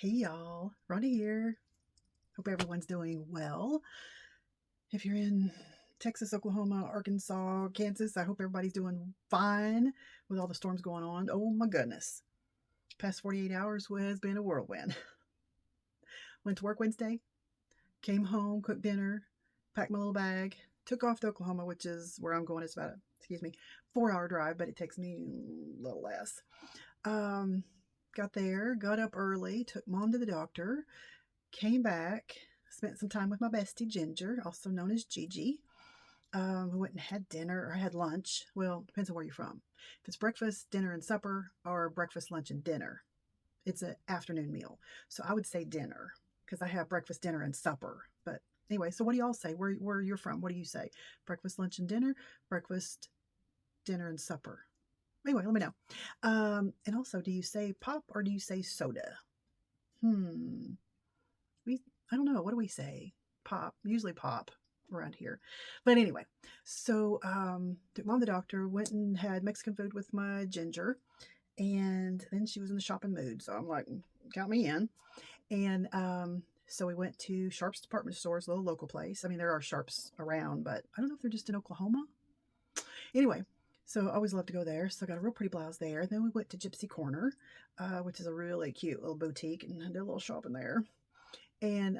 Hey y'all, Rhonda here. Hope everyone's doing well. If you're in Texas, Oklahoma, Arkansas, Kansas, I hope everybody's doing fine with all the storms going on. Oh my goodness. Past 48 hours has been a whirlwind. Went to work Wednesday, came home, cooked dinner, packed my little bag, took off to Oklahoma, which is where I'm going. It's about a 4-hour drive, but it takes me a little less. Um, got there, got up early, took mom to the doctor, came back, spent some time with my bestie Ginger, also known as Gigi. We went and had dinner or had lunch. Well, depends on where you're from. If it's breakfast, dinner, and supper, or breakfast, lunch, and dinner, it's an afternoon meal. So I would say dinner because I have breakfast, dinner, and supper. But anyway, so what do y'all say? Where you're from? What do you say? Breakfast, lunch, and dinner? Breakfast, dinner, and supper? Anyway, let me know. And also, do you say pop or do you say soda? Hmm. we I don't know, what do we say? Pop, usually pop around here. But anyway, so took mom to the doctor, went and had Mexican food with my Ginger, and then she was in the shopping mood, so I'm like, count me in. And so we went to Sharp's department stores, a little local place. I mean, there are Sharps around, but I don't know if they're just in Oklahoma. Anyway, so I always love to go there. So I got a real pretty blouse there. Then we went to Gypsy Corner, which is a really cute little boutique, and did a little shopping there. And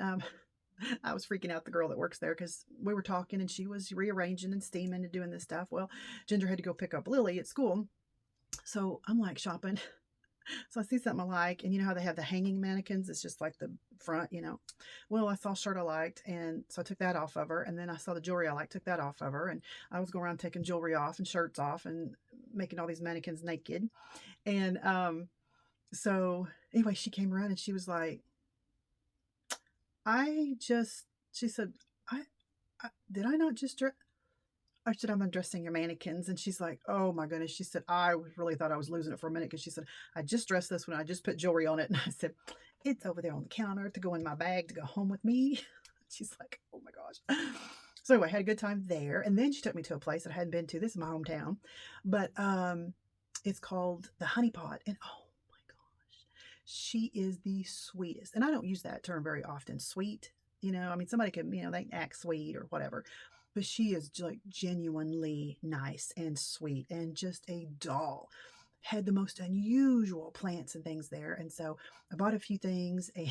I was freaking out the girl that works there because we were talking and she was rearranging and steaming and doing this stuff. Well, Ginger had to go pick up Lily at school. So I'm like shopping. So I see something I like, and you know how they have the hanging mannequins? It's just like the front. Well, I saw a shirt I liked, and so I took that off of her. And then I saw the jewelry I liked, took that off of her. And I was going around taking jewelry off and shirts off and making all these mannequins naked. And so anyway, she came around and she was like, she said, did I not just dress? I said, I'm undressing your mannequins. And she's like, oh my goodness. She said, I really thought I was losing it for a minute because she said, I just dressed this one. I just put jewelry on it. And I said, it's over there on the counter to go in my bag to go home with me. She's like, oh my gosh. So anyway, I had a good time there. And then she took me to a place that I hadn't been to. This is my hometown. But it's called the Honey Pot. And oh my gosh, she is the sweetest. And I don't use that term very often, sweet. I mean, somebody can, they can act sweet or whatever, but she is like genuinely nice and sweet and just a doll. Had the most unusual plants and things there. And so I bought a few things, and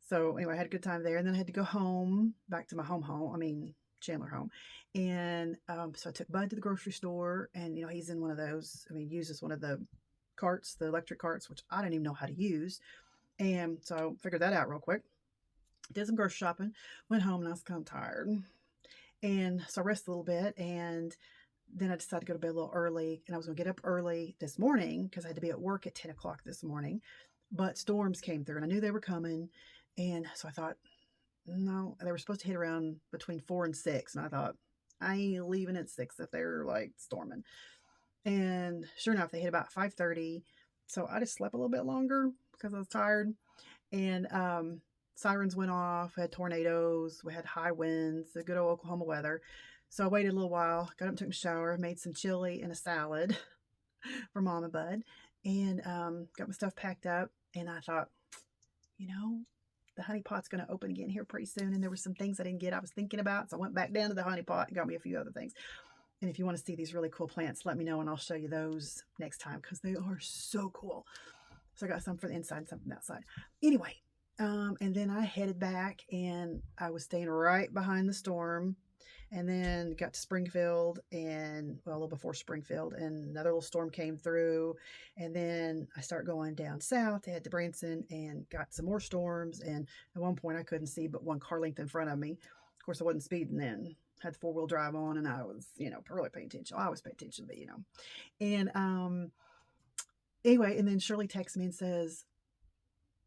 so anyway, I had a good time there. And then I had to go home, back to my home. I mean, Chandler home. And so I took Bud to the grocery store, and he's in one of those. I mean, uses one of the carts, the electric carts, which I don't even know how to use. And so I figured that out real quick. Did some grocery shopping, went home, and I was kind of tired. And so I rested a little bit, and then I decided to go to bed a little early, and I was going to get up early this morning because I had to be at work at 10 o'clock this morning. But storms came through, and I knew they were coming. And so I thought, no, they were supposed to hit around between 4 and 6. And I thought, I ain't leaving at 6 if they're like storming. And sure enough, they hit about 5:30. So I just slept a little bit longer because I was tired. And sirens went off. We had tornadoes. We had high winds. The good old Oklahoma weather. So I waited a little while. Got up, and took a shower, made some chili and a salad for Mom and Bud, and got my stuff packed up. And I thought, you know, the honey pot's going to open again here pretty soon. And there were some things I didn't get. I was thinking about, so I went back down to the honey pot and got me a few other things. And if you want to see these really cool plants, let me know and I'll show you those next time because they are so cool. So I got some for the inside and some from the outside. Anyway, and then I headed back, and I was staying right behind the storm. And then got to Springfield, and well, a little before Springfield, and another little storm came through. And then I start going down south to head to Branson, and got some more storms. And at one point I couldn't see but one car length in front of me. Of course, I wasn't speeding then. Had the 4-wheel drive on, and I was, really paying attention. I always pay attention, but And anyway, and then Shirley texts me and says,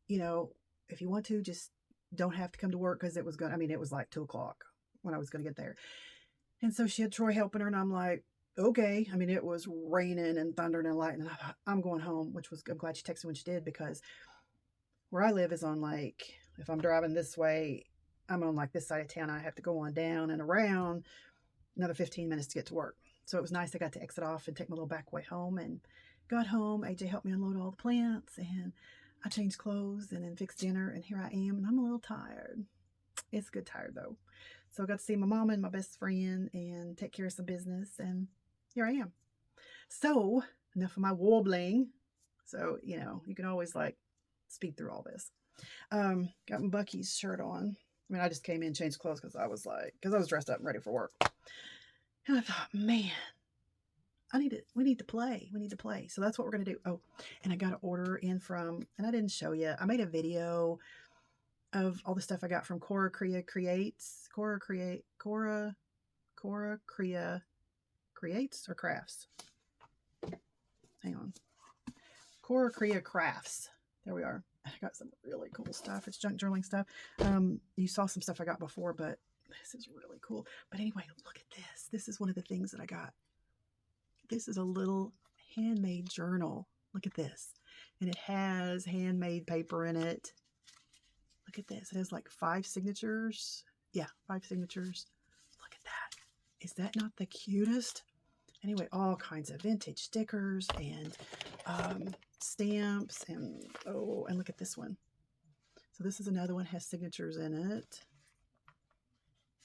if you want to, just don't have to come to work because it was like 2 o'clock when I was going to get there. And so she had Troy helping her, and I'm like, okay. I mean, it was raining and thundering and lightning. I thought, I'm going home, I'm glad she texted when she did, because where I live is on if I'm driving this way, I'm on this side of town. I have to go on down and around another 15 minutes to get to work. So it was nice. I got to exit off and take my little back way home, and got home. AJ helped me unload all the plants, and I changed clothes and then fixed dinner, and here I am, and I'm a little tired. It's good tired though. So I got to see my mama and my best friend and take care of some business, and here I am. So enough of my warbling. So, you can always like speed through all this. Got my Bucky's shirt on. I mean, I just came in, changed clothes because I was dressed up and ready for work. And I thought, man, we need to play. We need to play. So that's what we're going to do. Oh, and I got an order in from, and I didn't show you, I made a video of all the stuff I got from Cora Crea Creates. Cora Crea Creates or Crafts. Hang on. Cora Crea Crafts. There we are. I got some really cool stuff. It's junk journaling stuff. You saw some stuff I got before, but this is really cool. But anyway, look at this. This is one of the things that I got. This is a little handmade journal. Look at this. And it has handmade paper in it. Look at this. It has like 5 signatures. Yeah, 5 signatures. Look at that. Is that not the cutest? Anyway, all kinds of vintage stickers and stamps. And look at this one. So this is another one. Has signatures in it.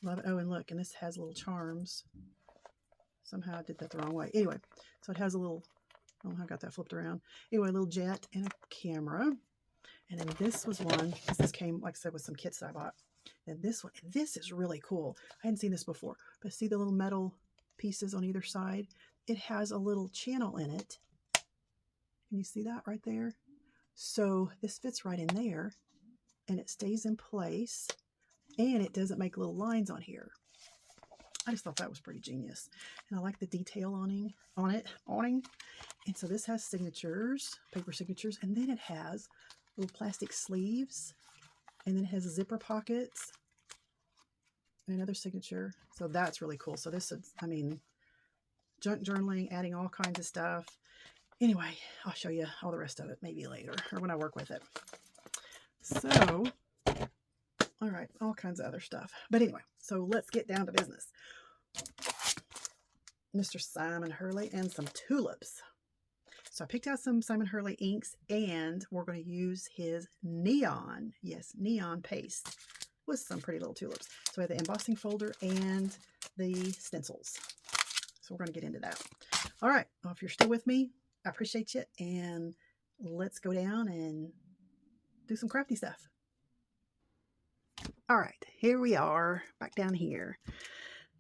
Love it. Oh, and look. And this has little charms. Somehow I did that the wrong way. Anyway, so it has a little, I don't know how I got that flipped around. Anyway, a little jet and a camera. And then this was one, because this came, like I said, with some kits that I bought. And this one, this is really cool. I hadn't seen this before, but see the little metal pieces on either side? It has a little channel in it. Can you see that right there? So this fits right in there, and it stays in place, and it doesn't make little lines on here. I just thought that was pretty genius. And I like the detail on it. And so this has signatures, paper signatures, and then it has little plastic sleeves, and then it has zipper pockets and another signature. So that's really cool. So this is, I mean, junk journaling, adding all kinds of stuff. Anyway, I'll show you all the rest of it maybe later or when I work with it. So, all right, all kinds of other stuff. But anyway, so let's get down to business. Mr. Simon Hurley and some tulips. So I picked out some Simon Hurley inks, and we're going to use his neon paste with some pretty little tulips. So we have the embossing folder and the stencils. So we're going to get into that. All right. Well, if you're still with me, I appreciate you, and let's go down and do some crafty stuff. All right, here we are back down here.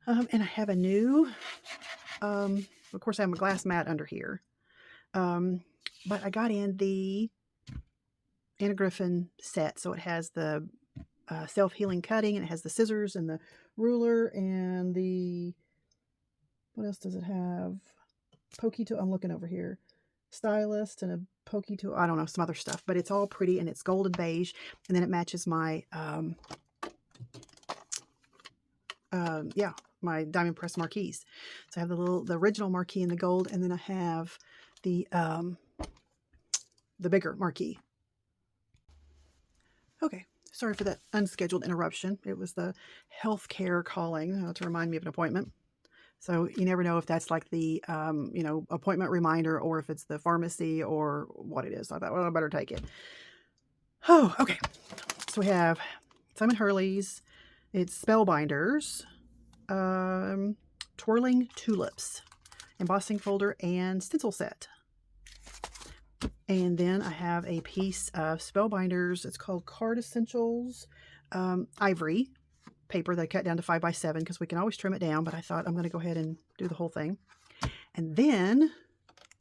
And I have a new, of course I have a glass mat under here. But I got in the Anna Griffin set. So it has the self-healing cutting, and it has the scissors and the ruler and the, what else does it have? Pokey tool. I'm looking over here. Stylist and a pokey tool. I don't know, some other stuff, but it's all pretty, and it's gold and beige. And then it matches my, my Diamond Press marquees. So I have the original marquee in the gold, and then I have the bigger marquee. Okay, sorry for that unscheduled interruption. It was the healthcare calling to remind me of an appointment. So you never know if that's like the appointment reminder, or if it's the pharmacy, or what it is. So I thought, well, I better take it. Oh, okay. So we have Simon Hurley's. It's Spellbinders, Twirling Tulips, embossing folder, and stencil set. And then I have a piece of Spellbinders. It's called Card Essentials Ivory paper that I cut down to 5x7, because we can always trim it down, but I thought I'm going to go ahead and do the whole thing. And then,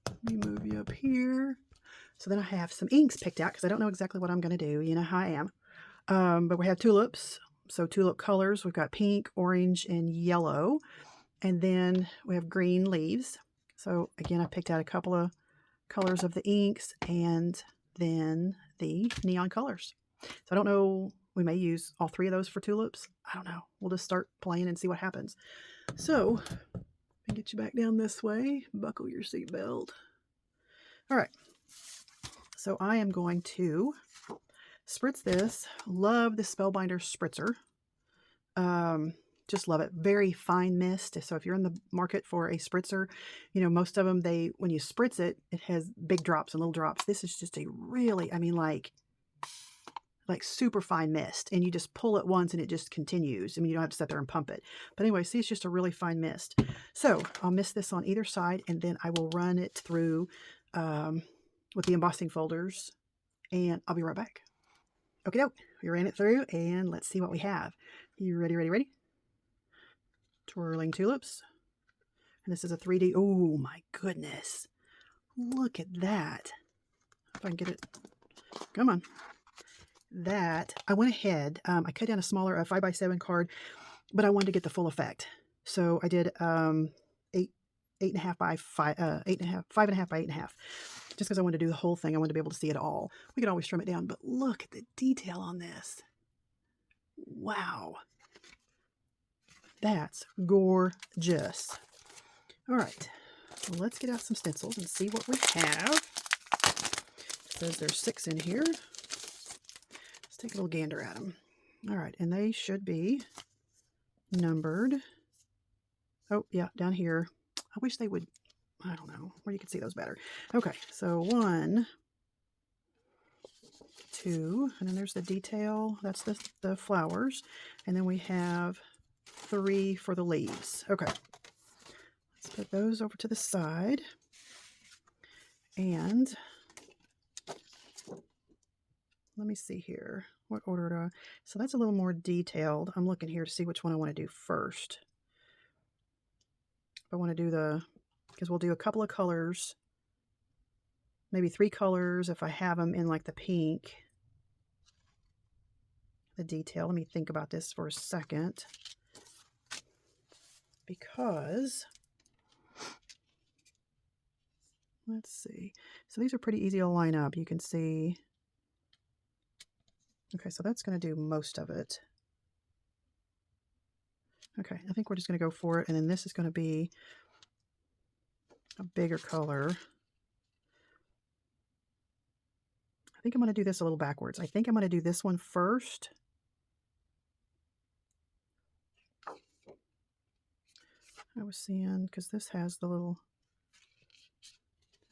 let me move you up here. So then I have some inks picked out, because I don't know exactly what I'm going to do. You know how I am. But we have tulips. So tulip colors. We've got pink, orange, and yellow. And then we have green leaves. So again, I picked out a couple of colors of the inks, and then the neon colors. So I don't know, we may use all 3 of those for tulips. I don't know. We'll just start playing and see what happens. So, let me get you back down this way. Buckle your seatbelt. All right. So I am going to spritz this. Love the Spellbinder spritzer. Just love it. Very fine mist. So if you're in the market for a spritzer, you know, most of them, when you spritz it, it has big drops and little drops. This is just a really, I mean, like super fine mist, and you just pull it once and it just continues. I mean, you don't have to sit there and pump it. But anyway, see, it's just a really fine mist. So I'll mist this on either side, and then I will run it through with the embossing folders, and I'll be right back. Okay, doke. We ran it through, and let's see what we have. You ready, ready, ready? Twirling tulips. And this is a 3D. Oh my goodness. Look at that. If I can get it. Come on. That, I went ahead, I cut down a smaller 5x7 card, but I wanted to get the full effect. So I did 8.5 by 5, 8.5, 5.5 by 8.5, just because I wanted to do the whole thing. I wanted to be able to see it all. We can always trim it down, but look at the detail on this. Wow. That's gorgeous. All right, so let's get out some stencils and see what we have. It says there's 6 in here. Let's take a little gander at them. All right, and they should be numbered. Oh, yeah, down here. I wish they would, I don't know, where you can see those better. Okay, so 1, 2, and then there's the detail. That's the flowers. And then we have 3 for the leaves. Okay, let's put those over to the side. And let me see here. What order do I? So that's a little more detailed. I'm looking here to see which one I want to do first. I want to do because we'll do a couple of colors, maybe 3 colors if I have them in like the pink. The detail. Let me think about this for a second. Because, let's see. So these are pretty easy to line up. You can see. Okay, so that's going to do most of it. Okay, I think we're just going to go for it. And then this is going to be a bigger color. I think I'm going to do this a little backwards. I think I'm going to do this one first. I was seeing, because this has the little,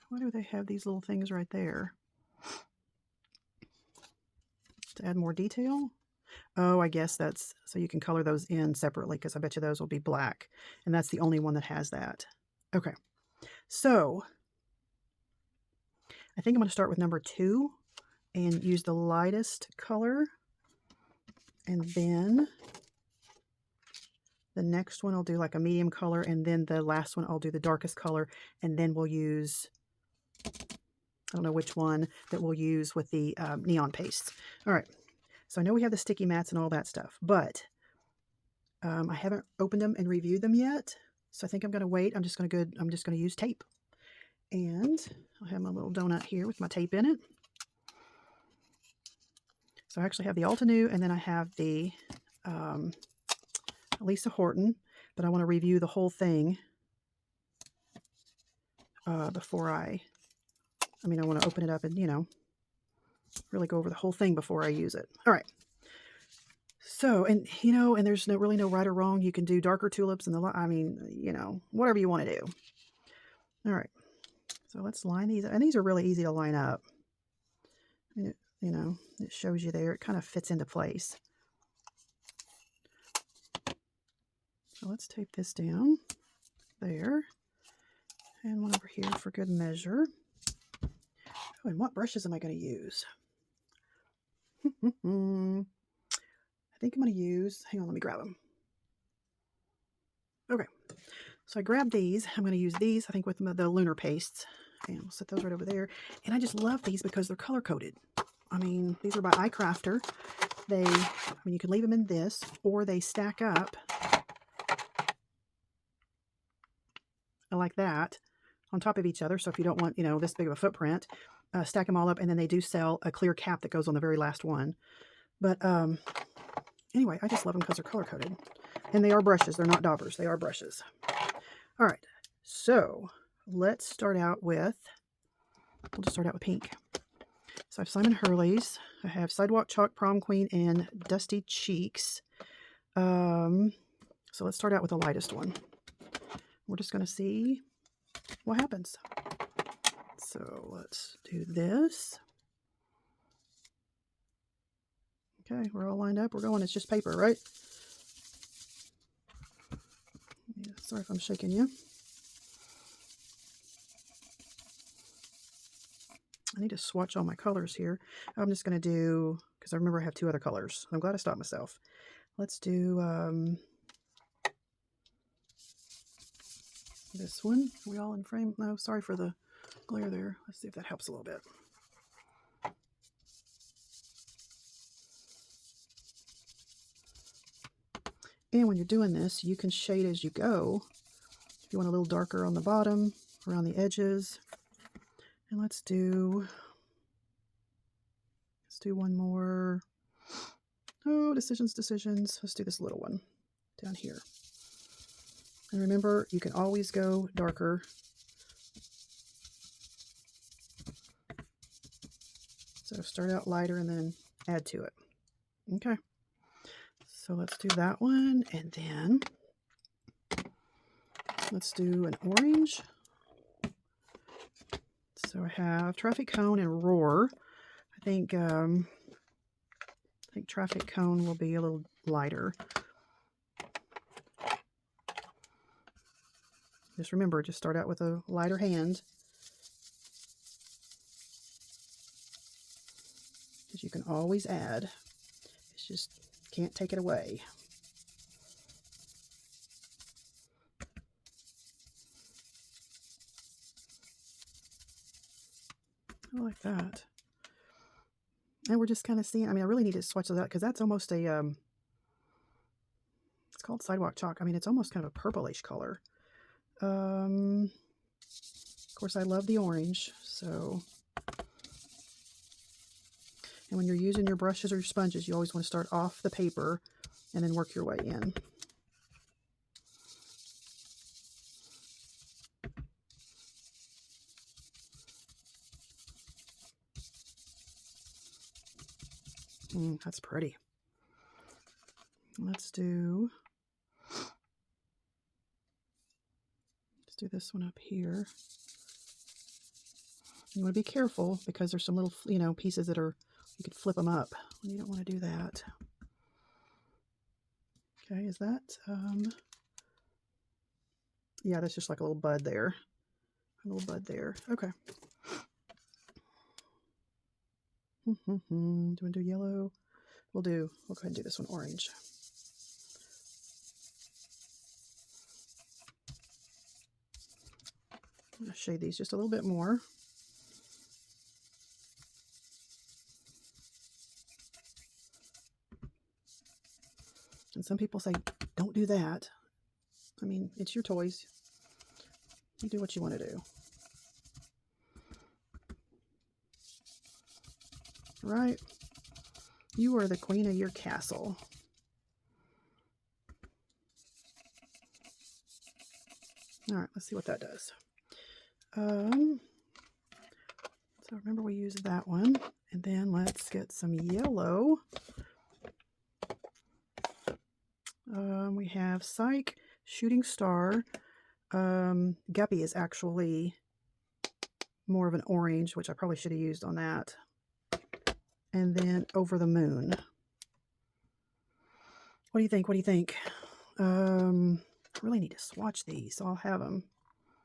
why do they have these little things right there? To add more detail? Oh, I guess that's, so you can color those in separately, because I bet you those will be black. And that's the only one that has that. Okay. So, I think I'm going to start with number 2 and use the lightest color. And then the next one I'll do like a medium color, and then the last one I'll do the darkest color, and then we'll use, I don't know which one that we'll use with the neon pastes. All right, so I know we have the sticky mats and all that stuff, but I haven't opened them and reviewed them yet, so I think I'm going to wait. I'm just going to use tape, and I'll have my little donut here with my tape in it. So I actually have the Altenew, and then I have the Lisa Horton, but I want to review the whole thing before I want to open it up and, you know, really go over the whole thing before I use it. All right. So, and, you know, and there's really no right or wrong. You can do darker tulips and you know, whatever you want to do. All right. So let's line these up. And these are really easy to line up. You know, it shows you there. It kind of fits into place. So let's tape this down there. And one over here for good measure. Oh, and what brushes am I going to use? I think I'm going to use, hang on, let me grab them. Okay, so I grabbed these. I'm going to use these, I think, with the lunar pastes. And we'll set those right over there. And I just love these because they're color-coded. I mean, these are by iCrafter. You can leave them in this, or they stack up like that on top of each other. So if you don't want, you know, this big of a footprint, stack them all up, and then they do sell a clear cap that goes on the very last one. But anyway, I just love them because they're color-coded. And they are brushes. They're not daubers. They are brushes. All right. So let's start out with, we'll just start out with pink. So I have Simon Hurley's. I have Sidewalk Chalk, Prom Queen, and Dusty Cheeks. So let's start out with the lightest one. We're just going to see what happens. So let's do this. Okay, we're all lined up. We're going. It's just paper, right? Yeah, sorry if I'm shaking you. I need to swatch all my colors here. I'm just going to do, because I remember I have 2 other colors. I'm glad I stopped myself. Let's do this one. Are we all in frame? No, sorry for the glare there. Let's see if that helps a little bit. And when you're doing this, you can shade as you go. If you want a little darker on the bottom, around the edges. And let's do one more. Oh, decisions. Let's do this little one down here. And remember, you can always go darker. So start out lighter and then add to it. Okay. So let's do that one. And then let's do an orange. So I have Traffic Cone and Roar. I think Traffic Cone will be a little lighter. Just remember, just start out with a lighter hand. Because you can always add. It's just, can't take it away. I like that. And we're just kind of seeing, I mean, I really need to swatch those out because that's almost a, it's called Sidewalk Chalk. I mean, it's almost kind of a purplish color. Of course, I love the orange, so. And when you're using your brushes or your sponges, you always want to start off the paper and then work your way in. That's pretty. Let's do this one up here. You want to be careful because there's some little, pieces that are, you could flip them up. You don't want to do that. Okay, is that, yeah, that's just like a little bud there. A little bud there. Okay. Do you want to do yellow? We'll go ahead and do this one orange. I'm going to shade these just a little bit more. And some people say, don't do that. I mean, it's your toys. You do what you want to do. Right? You are the queen of your castle. All right, let's see what that does. So remember we used that one. And then let's get some yellow. We have Psych, Shooting Star. Guppy is actually more of an orange, which I probably should have used on that. And then Over the Moon. What do you think? What do you think? I really need to swatch these, so I'll have them.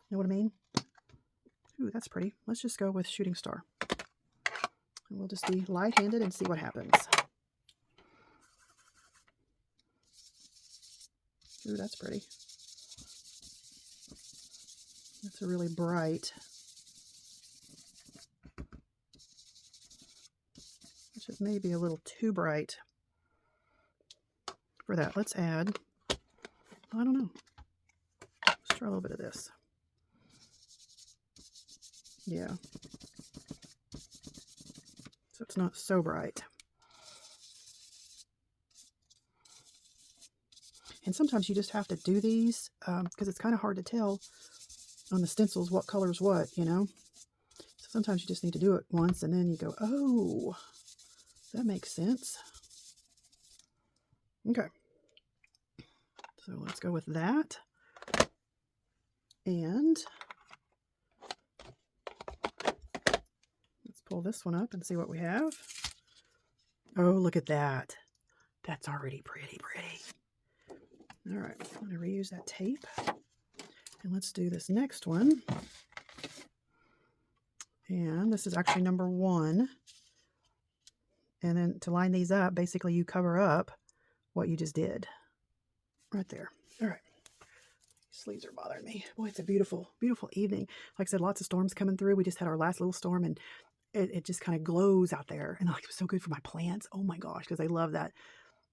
You know what I mean? Ooh, that's pretty. Let's just go with Shooting Star. And we'll just be light-handed and see what happens. Ooh, that's pretty. That's a really bright. Which it may be a little too bright for that. Let's add, I don't know. Let's try a little bit of this. Yeah. So it's not so bright. And sometimes you just have to do these because it's kind of hard to tell on the stencils what color is what, So sometimes you just need to do it once and then you go, oh, that makes sense. Okay. So let's go with that. And let's pull this one up and see what we have. Oh, look at that. That's already pretty. All right, I'm going to reuse that tape. And let's do this next one. And this is actually number 1. And then to line these up, basically you cover up what you just did. Right there. All right. Sleeves are bothering me. Boy, it's a beautiful, beautiful evening. Like I said, lots of storms coming through. We just had our last little storm, and it just kind of glows out there. And like, it was so good for my plants. Oh my gosh, because they love that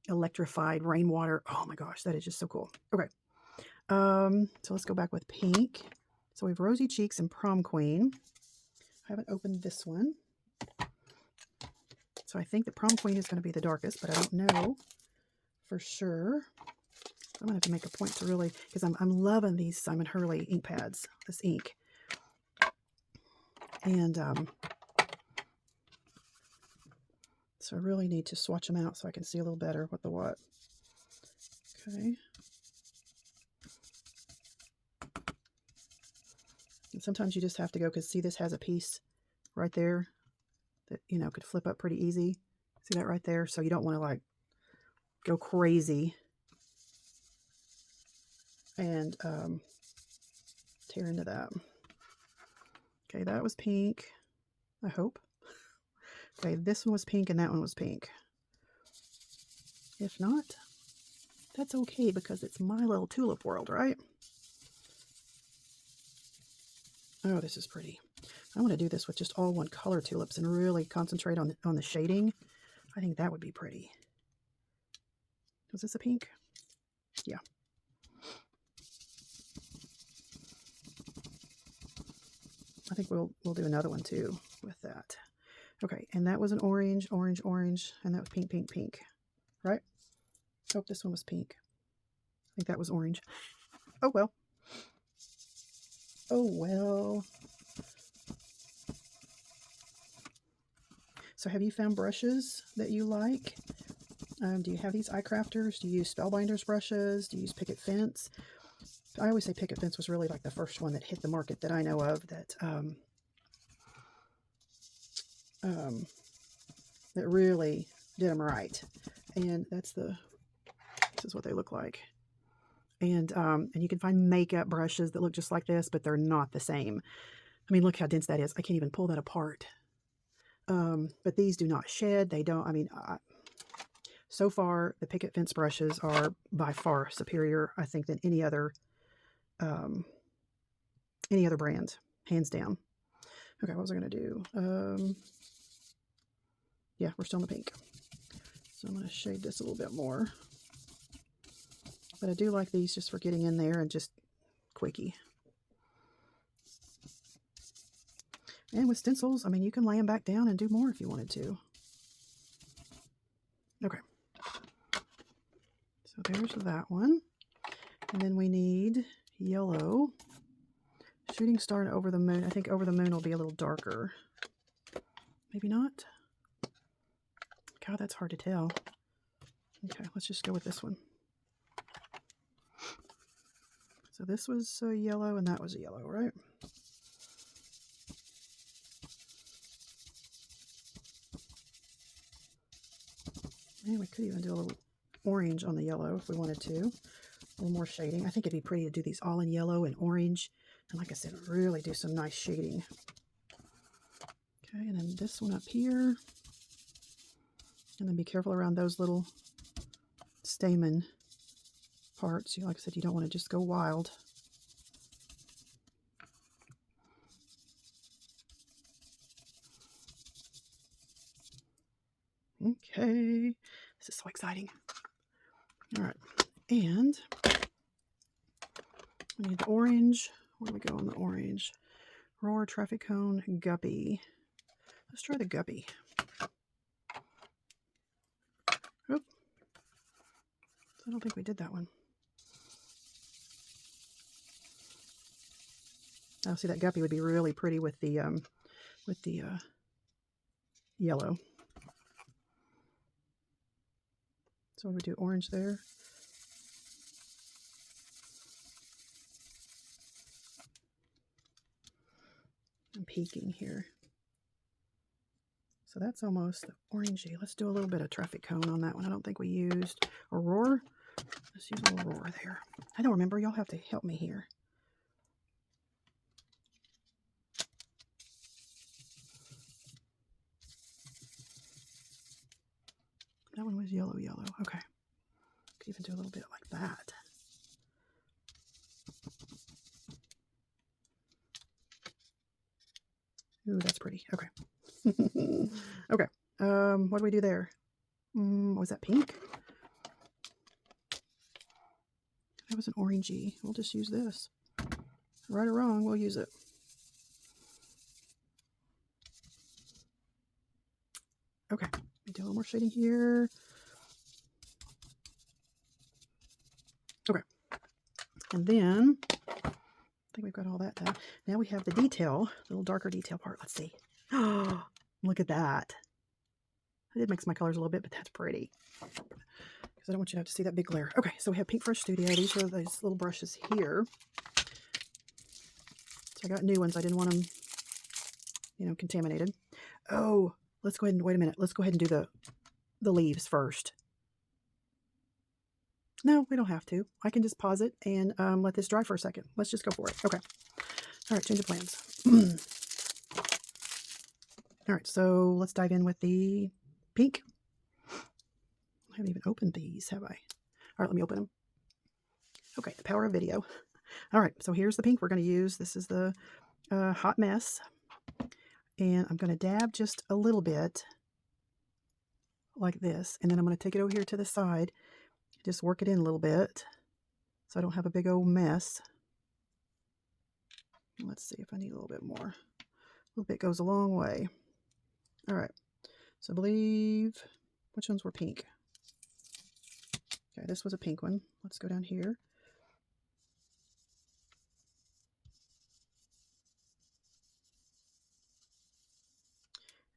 electrified rainwater. Oh my gosh, that is just so cool. Okay. So let's go back with pink. So we have Rosy Cheeks and Prom Queen. I haven't opened this one. So I think the Prom Queen is going to be the darkest, but I don't know for sure. I'm going to have to make a point to really, because I'm loving these Simon Hurley ink pads, this ink. And so I really need to swatch them out so I can see a little better what the what. Okay. And sometimes you just have to go, because see, this has a piece right there that, you know, could flip up pretty easy. See that right there? So you don't want to like go crazy and tear into that. Okay, that was pink, I hope. Okay, this one was pink and that one was pink. If not, that's okay, because it's my little tulip world, right? Oh, this is pretty. I want to do this with just all one color tulips and really concentrate on the shading. I think that would be pretty. Was this a pink? Yeah. I think we'll do another one too with that. Okay, and that was an orange, orange, orange, and that was pink, pink, pink, right? Oh, this one was pink. I think that was orange. Oh, well. Oh, well. So have you found brushes that you like? Do you have these iCrafters? Do you use Spellbinders brushes? Do you use Picket Fence? I always say Picket Fence was really like the first one that hit the market that I know of that that really did them right. And this is what they look like. And you can find makeup brushes that look just like this, but they're not the same. I mean, look how dense that is. I can't even pull that apart. But these do not shed. They don't, I mean, so far the Picket Fence brushes are by far superior, I think, than any other brand, hands down. Okay, what was I going to do? Yeah, we're still in the pink. So I'm going to shade this a little bit more. But I do like these just for getting in there and just quickie. And with stencils, I mean, you can lay them back down and do more if you wanted to. Okay. So there's that one. And then we need yellow. Shooting Star and Over the Moon. I think Over the Moon will be a little darker. Maybe not. God, that's hard to tell. Okay, let's just go with this one. So this was a yellow and that was a yellow, right? And we could even do a little orange on the yellow if we wanted to. A little more shading. I think it'd be pretty to do these all in yellow and orange. And like I said, really do some nice shading. Okay, and then this one up here. And then be careful around those little stamen parts. Like I said, you don't want to just go wild. Okay, this is so exciting. All right, and we need the orange. Where do we go on the orange? Roar, Traffic Cone, Guppy. Let's try the Guppy. Oop. I don't think we did that one. Oh, see, that Guppy would be really pretty with the yellow. So we do orange there. I'm peeking here. So that's almost orangey. Let's do a little bit of traffic cone on that one. I don't think we used Aurora. Let's use a little Aurora there. I don't remember. Y'all have to help me here. That one was yellow, yellow. Okay. Could even do a little bit like that. Ooh, that's pretty. Okay. Okay. What do we do there? Was that pink? That was an orangey. We'll just use this. Right or wrong, we'll use it. Okay. Do a little more shading here. Okay. And then I think we've got all that done. Now we have the detail, the little darker detail part. Let's see. Oh, look at that. I did mix my colors a little bit, but that's pretty. Because I don't want you to have to see that big glare. Okay, so we have Pink Fresh Studio. These are these little brushes here. So I got new ones. I didn't want them, you know, contaminated. Oh, let's go ahead and wait a minute. Let's go ahead and do the leaves first. No, we don't have to. I can just pause it and let this dry for a second. Let's just go for it. Okay. All right, change of plans. All right, so let's dive in with the pink. I haven't even opened these, have I? All right, let me open them. Okay, the power of video. All right, so here's the pink we're going to use. This is the Hot Mess. And I'm going to dab just a little bit like this. And then I'm going to take it over here to the side. Just work it in a little bit so I don't have a big old mess. Let's see if I need a little bit more. A little bit goes a long way. All right, so I believe, which ones were pink? Okay, this was a pink one. Let's go down here.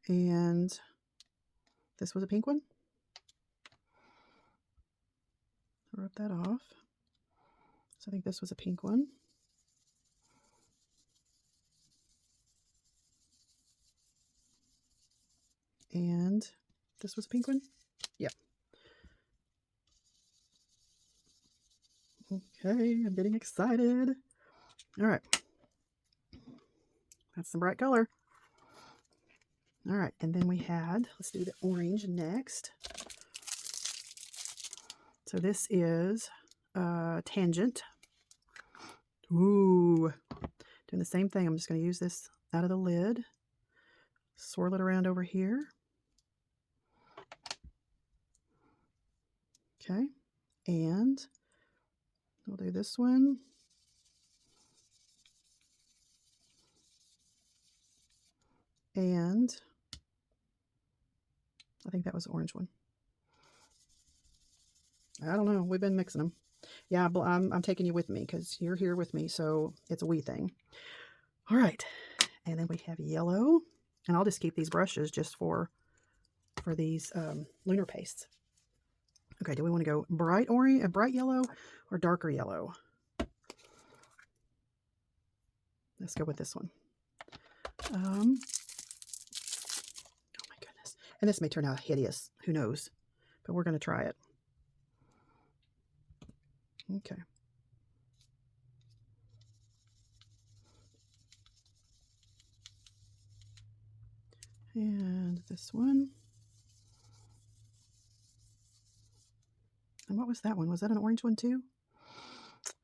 And this was a pink one. Rub that off. So I think this was a pink one. And this was a pink one? Yep. Okay, I'm getting excited. All right. That's some bright color. All right, and then we had, let's do the orange next. So this is Tangent. Ooh, doing the same thing. I'm just going to use this out of the lid. Swirl it around over here. Okay, and we'll do this one. And I think that was the orange one. I don't know. We've been mixing them. Yeah, I'm taking you with me because you're here with me, so it's a we thing. All right, and then we have yellow, and I'll just keep these brushes just for these lunar pastes. Okay, do we want to go bright orange, bright yellow, or darker yellow? Let's go with this one. Oh my goodness, and this may turn out hideous. Who knows? But we're going to try it. Okay. And this one. And what was that one? Was that an orange one too?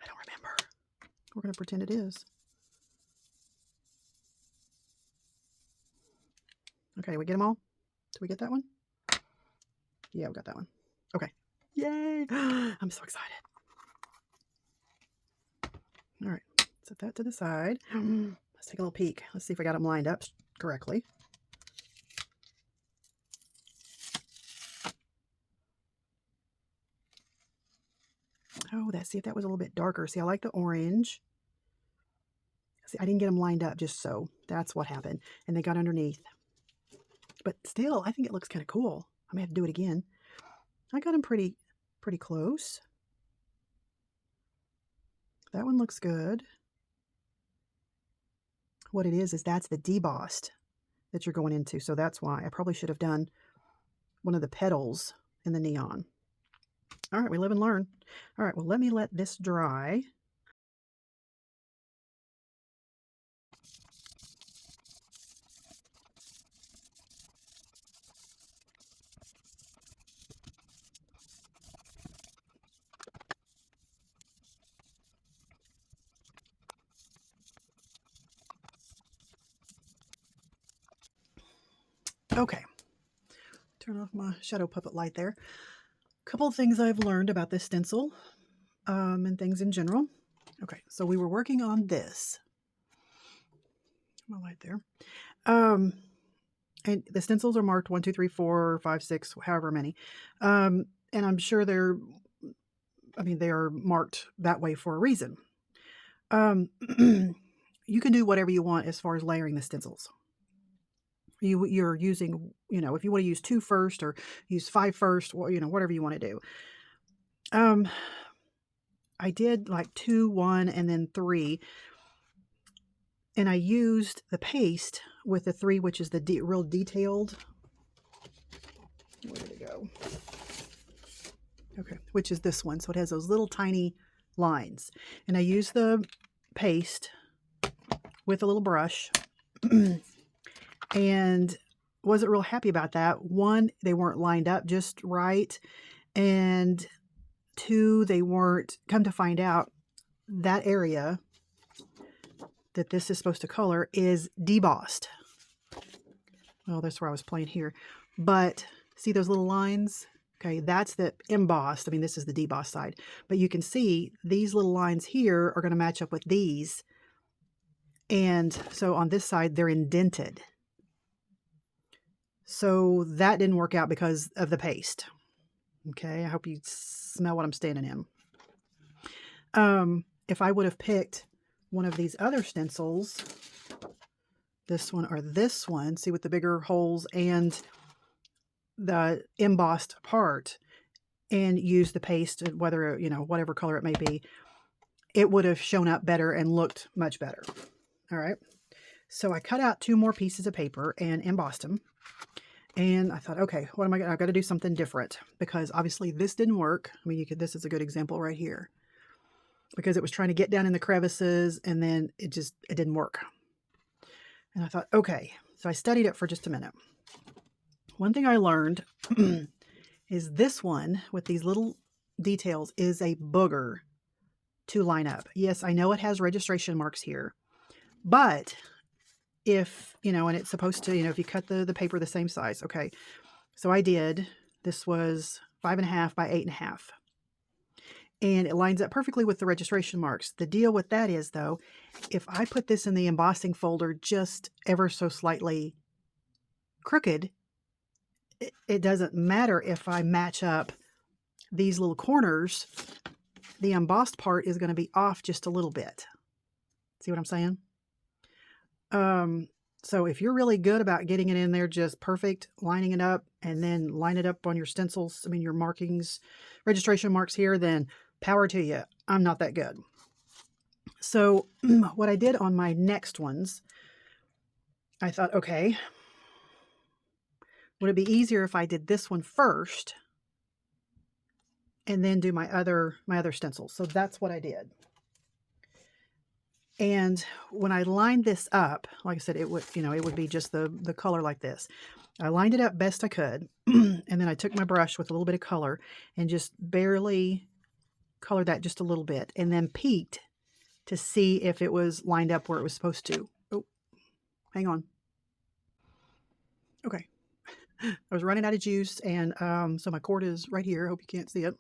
I don't remember. We're going to pretend it is. Okay, we get them all? Did we get that one? Yeah, we got that one. Okay. Yay! I'm so excited. All right, set that to the side. Let's take a little peek. Let's see if I got them lined up correctly. Oh, see if that was a little bit darker. See, I like the orange. See, I didn't get them lined up just so. That's what happened. And they got underneath. But still, I think it looks kind of cool. I may have to do it again. I got them pretty close. That one looks good. what it is that's the debossed that you're going into. So that's why I probably should have done one of the petals in the neon. All right, we live and learn. All right, well, let me let this dry. Okay, turn off my shadow puppet light there. A couple of things I've learned about this stencil and things in general. Okay, so we were working on this. My light there. And the stencils are marked 1, 2, 3, 4, 5, 6, however many. And I'm sure they are marked that way for a reason. You can do whatever you want as far as layering the stencils. You're using, if you want to use 2 first or use 5 first, or, whatever you want to do. I did like 2, 1, and then 3. And I used the paste with the 3, which is the real detailed. Where did it go? Okay, which is this one. So it has those little tiny lines. And I used the paste with a little brush and wasn't real happy about that. 1, they weren't lined up just right. And 2, they weren't, come to find out, that area that this is supposed to color is debossed. Well, that's where I was playing here. But see those little lines? Okay, that's the embossed. I mean, this is the debossed side. But you can see these little lines here are going to match up with these. And so on this side, they're indented. So that didn't work out because of the paste. Okay, I hope you smell what I'm standing in. If I would have picked one of these other stencils, this one or this one, see, with the bigger holes and the embossed part, and use the paste, whether, whatever color it may be, it would have shown up better and looked much better. All right. So I cut out 2 more pieces of paper and embossed them. And I thought, okay, what am I going to, I've got to do something different, because obviously this didn't work. I mean, this is a good example right here, because it was trying to get down in the crevices and then it didn't work. And I thought, okay, so I studied it for just a minute. One thing I learned is this one with these little details is a booger to line up. Yes, I know it has registration marks here, but if, and it's supposed to, if you cut the paper the same size, okay. So I did, this was 5.5 by 8.5. And it lines up perfectly with the registration marks. The deal with that is, though, if I put this in the embossing folder just ever so slightly crooked, it doesn't matter if I match up these little corners. The embossed part is going to be off just a little bit. See what I'm saying? So if you're really good about getting it in there just perfect, lining it up, and then line it up on your stencils, your markings, registration marks here, then power to you. I'm not that good. So what I did on my next ones, I thought, okay, would it be easier if I did this one first and then do my other stencils? So that's what I did. And when I lined this up, like I said, it would be just the color like this. I lined it up best I could. And then I took my brush with a little bit of color and just barely colored that just a little bit, and then peeked to see if it was lined up where it was supposed to. Oh, hang on. Okay. I was running out of juice, and so my cord is right here. I hope you can't see it.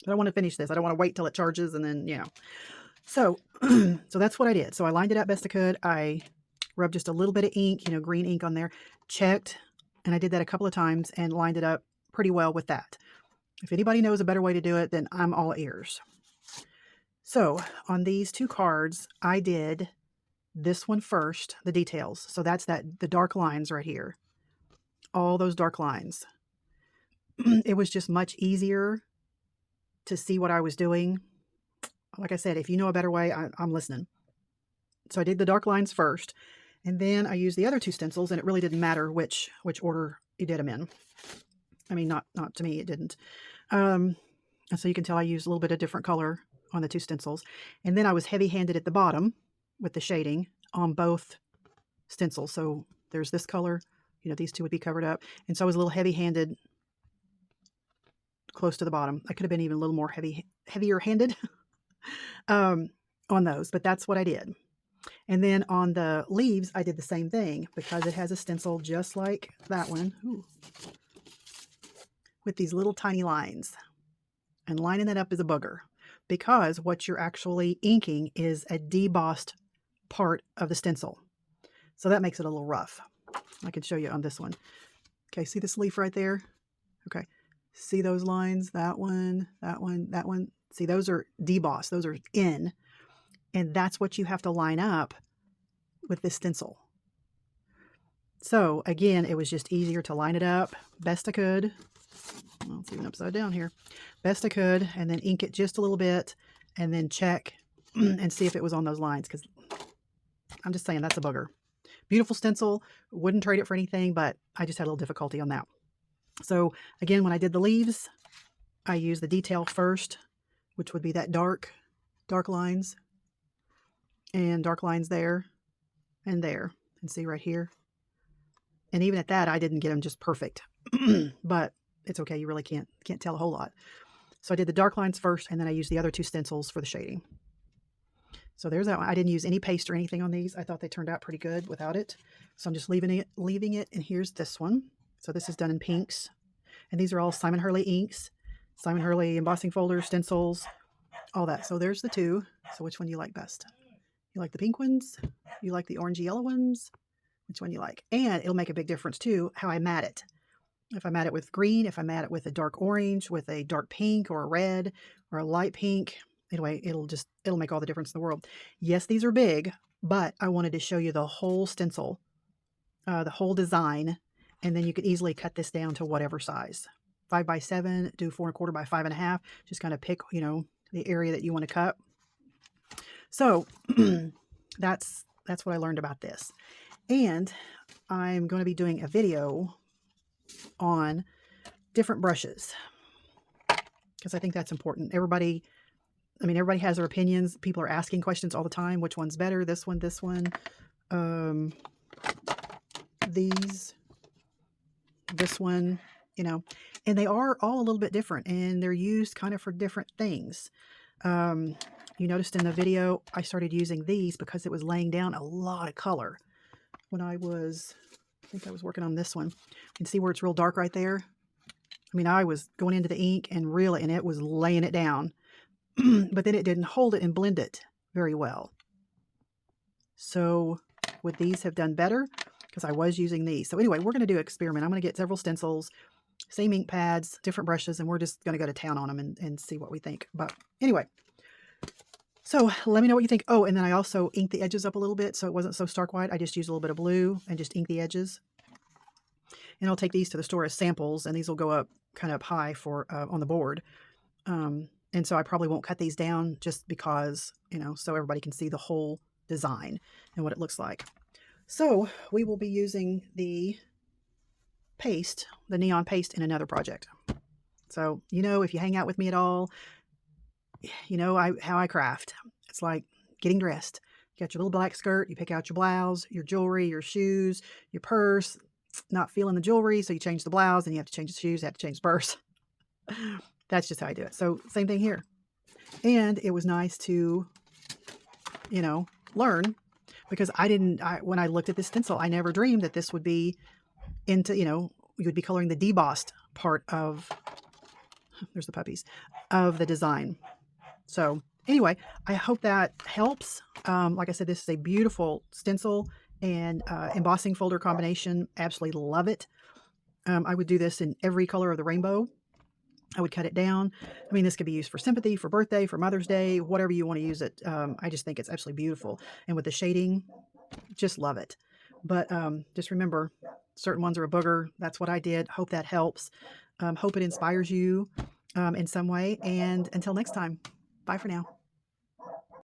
I don't want to finish this. I don't want to wait till it charges and then, So, so that's what I did. So I lined it up best I could. I rubbed just a little bit of ink, green ink on there, checked, and I did that a couple of times and lined it up pretty well with that. If anybody knows a better way to do it, then I'm all ears. So on these 2 cards, I did this one first, the details. So that's the dark lines right here. All those dark lines. It was just much easier to see what I was doing. Like I said, if you know a better way, I'm listening. So I did the dark lines first, and then I used the other two stencils, and it really didn't matter which order you did them in. I mean, not to me, it didn't. And so you can tell I used a little bit of different color on the two stencils. And then I was heavy-handed at the bottom with the shading on both stencils. So there's this color, you know, these two would be covered up. And so I was a little heavy-handed close to the bottom. I could have been even a little more heavier-handed on those, but that's what I did. And then on the leaves, I did the same thing because it has a stencil just like that one. Ooh. With these little tiny lines. And lining that up is a booger because what you're actually inking is a debossed part of the stencil. So that makes it a little rough. I can show you on this one. Okay, see this leaf right there? Okay, see those lines? That one, that one, that one. See, those are debossed. Those are in. And that's what you have to line up with this stencil. So again, it was just easier to line it up best I could. Well, it's even upside down here. Best I could, and then ink it just a little bit, and then check and see if it was on those lines, because I'm just saying that's a booger. Beautiful stencil. Wouldn't trade it for anything, but I just had a little difficulty on that. So again, when I did the leaves, I used the detail first, which would be that dark lines, and dark lines there and there, and see right here. And even at that, I didn't get them just perfect, but it's okay. You really can't tell a whole lot. So I did the dark lines first, and then I used the other two stencils for the shading. So there's that one. I didn't use any paste or anything on these. I thought they turned out pretty good without it. So I'm just leaving it. And here's this one. So this is done in pinks. And these are all Simon Hurley inks, Simon Hurley embossing folders, stencils, all that. So there's the two. So which one do you like best? You like the pink ones? You like the orangey yellow ones? Which one you like? And it'll make a big difference too, how I mat it. If I mat it with green, if I mat it with a dark orange, with a dark pink or a red or a light pink, anyway, it'll make all the difference in the world. Yes, these are big, but I wanted to show you the whole stencil, the whole design, and then you could easily cut this down to whatever size. 5 by 7, do 4 1/4 by 5 1/2. Just kind of pick, you know, the area that you want to cut. So that's what I learned about this. And I'm going to be doing a video on different brushes because I think that's important. Everybody has their opinions. People are asking questions all the time. Which one's better? This one, this one, you know, and they are all a little bit different, and they're used kind of for different things. You noticed in the video, I started using these because it was laying down a lot of color when I think I was working on this one. You can see where it's real dark right there. I mean, I was going into the ink and it was laying it down, but then it didn't hold it and blend it very well. So would these have done better? Because I was using these. So anyway, we're going to do an experiment. I'm going to get several stencils, same ink pads, different brushes, and we're just going to go to town on them and see what we think. But anyway, so let me know what you think. Oh, and then I also inked the edges up a little bit so it wasn't so stark white. I just used a little bit of blue and just inked the edges. And I'll take these to the store as samples, and these will go up kind of high for on the board. And so I probably won't cut these down just because, you know, so everybody can see the whole design and what it looks like. So we will be using the paste, the neon paste, in another project. So, you know, if you hang out with me at all, you know how I craft. It's like getting dressed. You got your little black skirt, you pick out your blouse, your jewelry, your shoes, your purse. Not feeling the jewelry, so you change the blouse, and you have to change the shoes, you have to change the purse. That's just how I do it. So same thing here. And it was nice to, you know, learn, because when I looked at this stencil, I never dreamed that this would be into, you know, you would be coloring the debossed part of, there's the puppies, of the design. So anyway, I hope that helps. Like I said, this is a beautiful stencil and embossing folder combination. Absolutely love it. I would do this in every color of the rainbow. I would cut it down. I mean, this could be used for sympathy, for birthday, for Mother's Day, whatever you want to use it. I just think it's absolutely beautiful. And with the shading, just love it. But just remember, certain ones are a booger. That's what I did. Hope that helps. Hope it inspires you in some way. And until next time, bye for now.